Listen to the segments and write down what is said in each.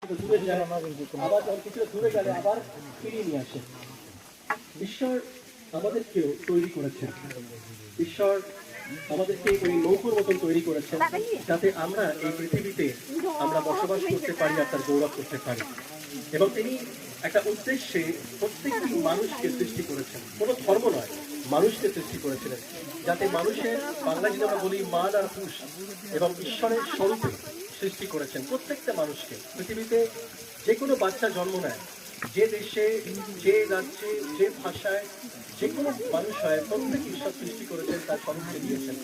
দূরে যায়, আবার যখন কিছুটা দূরে গেলে আবার ফিরিয়ে নিয়ে আসে। ঈশ্বর আমাদেরকেও তৈরি করেছেন। ঈশ্বর আমাদেরকে ওই নৌকোর মতন তৈরি করেছেন, যাতে আমরা এই পৃথিবীতে আমরা বসবাস করতে পারি আর তার গৌরব করতে পারি। এবং তিনি একটা উদ্দেশ্যে প্রত্যেকটি মানুষকে সৃষ্টি করেছেন, কোনো ধর্ম নয়, মানুষকে সৃষ্টি করেছিলেন, যাতে মানুষের, বাংলায় যদি আমরা বলি মান আর হুঁশ, এবং ঈশ্বরের স্বরূপে সৃষ্টি করেছেন প্রত্যেকটা মানুষকে। পৃথিবীতে যে কোনো বাচ্চা জন্ম নেয়, যে দেশে, যে রাজ্যে, যে ভাষায় যে কোনো মানুষ হয়, প্রত্যেক ঈশ্বর সৃষ্টি করেছেন, তার স্বরূপকে দিয়েছেন।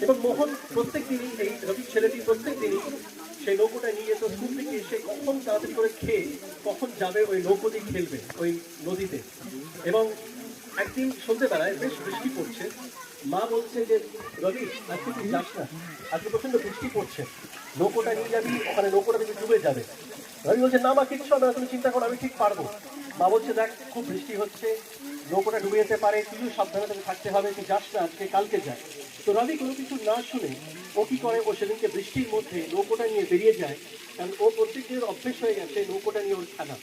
এবং মোহন প্রত্যেক দিনই, এই রবি ছেলেটি প্রত্যেক দিনই সেই নৌকোটা নিয়ে যেত স্কুল থেকে এসে, কখন তাড়াতাড়ি করে খেয়ে কখন যাবে ওই নৌকো দিয়ে খেলবে ওই নদীতে। এবং একদিন সন্ধ্যেবেলায় বেশ বৃষ্টি পড়ছে, মা বলছে যে রবি আজকে তুই যাস না, আজকে প্রচন্ড বৃষ্টি পড়ছে, নৌকোটা নিয়ে যাবি, ওখানে নৌকোটা থেকে ডুবে যাবে। রবি বলছে না মা, কিচ্ছু হবে না, তুমি চিন্তা করো, আমি ঠিক পারবো। মা বলছে দেখ খুব বৃষ্টি হচ্ছে, নৌকোটা ডুবে যেতে পারে, তুইও সাবধানে তোকে থাকতে হবে, তুই যাস না, আজকে কালকে যায়। তো রবি কোনো কিছু না শুনে ও কি করে, ও সেদিনকে বৃষ্টির মধ্যে নৌকোটা নিয়ে বেরিয়ে যায়, কারণ ও প্রত্যেক দিনের অভ্যেস হয়ে গেছে নৌকোটা নিয়ে ওর খেলা।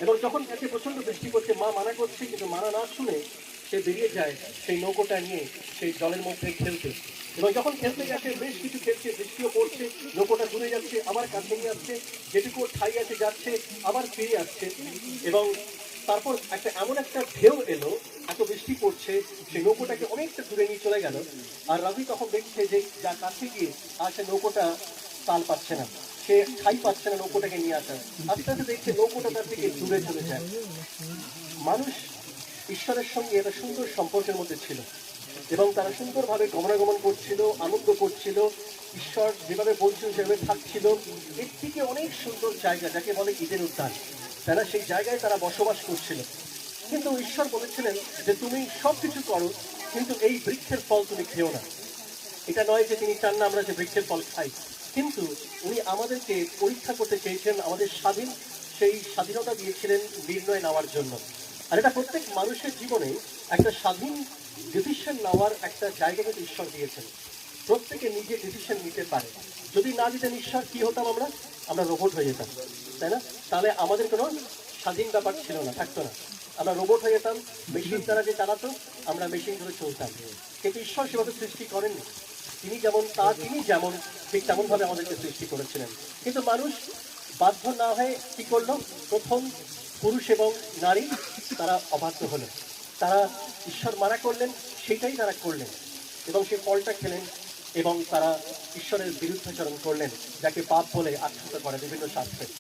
এবং যখন কাছে প্রচন্ড বৃষ্টি করছে, মা মানা করছে, কিন্তু মানা না শুনে সে বেরিয়ে যায় সেই নৌকোটা নিয়ে সেই জলের মধ্যে খেলতে। এবং যখন খেলতে গেছে, বেশ কিছু খেলছে, বৃষ্টিও পড়ছে, নৌকোটা দূরে যাচ্ছে, আবার কাছে নিয়ে আসছে, যেটুকু ঠাই আছে যাচ্ছে, আবার ফিরে আসছে। এবং তারপর এমন একটা ঢেউ এলো, এত বৃষ্টি পড়ছে, সেই নৌকোটাকে অনেকটা দূরে নিয়ে চলে গেল। আর রবি তখন দেখছে যে যা কাছে গিয়ে আর সে নৌকোটা তাল পাচ্ছে না, সে ঠাই পাচ্ছে না নৌকোটাকে নিয়ে আসার। আস্তে আস্তে দেখছে নৌকোটা তার থেকে দূরে চলে যায়। মানুষ ঈশ্বরের সঙ্গে একটা সুন্দর সম্পর্কের মধ্যে ছিল, এবং তারা সুন্দরভাবে গমনাগমন করছিল, আনন্দ করছিল, ঈশ্বর যেভাবে বলছিল সেভাবে থাকছিল। এর থেকে অনেক সুন্দর জায়গা, যাকে বলে ঈদের উদ্যান, তারা সেই জায়গায় তারা বসবাস করছিল। কিন্তু ঈশ্বর বলেছিলেন যে তুমি সব কিছু করো, কিন্তু এই বৃক্ষের ফল তুমি খেও না। এটা নয় যে তিনি চান না আমরা যে বৃক্ষের ফল খাই, কিন্তু উনি আমাদেরকে পরীক্ষা করতে চেয়েছেন, আমাদের সেই স্বাধীনতা দিয়েছিলেন নির্ণয় নেওয়ার জন্য। আর এটা প্রত্যেক মানুষের জীবনে একটা স্বাধীন ডিসিশন নেওয়ার একটা জায়গা কিন্তু ঈশ্বর দিয়েছেন। প্রত্যেকে নিজে ডিসিশন নিতে পারে। যদি না দিতেন ঈশ্বর, কি হতাম আমরা? আমরা রোবট হয়ে যেতাম, তাই না? তাহলে আমাদের কোনো স্বাধীন ব্যাপার ছিল না, থাকতো না। আমরা রোবট হয়ে যেতাম, মেশিন দ্বারা যে চালাতো আমরা মেশিন ধরে চলতাম। কিন্তু ঈশ্বর সেভাবে সৃষ্টি করেননি। তিনি যেমন ঠিক তেমনভাবে আমাদেরকে সৃষ্টি করেছিলেন। কিন্তু মানুষ বাধ্য না হয়ে কি করলো? প্রথম পুরুষ এবং নারী তারা অবাধ্য হলো, তারা ঈশ্বর মানা করলেন, সেটাই তারা করলেন, এবং সেই ফলটা খেলেন, এবং তারা ঈশ্বরের বিরুদ্ধাচরণ করলেন, যাকে পাপ বলে আখ্যায়িত করে বিভিন্ন শাস্ত্রে।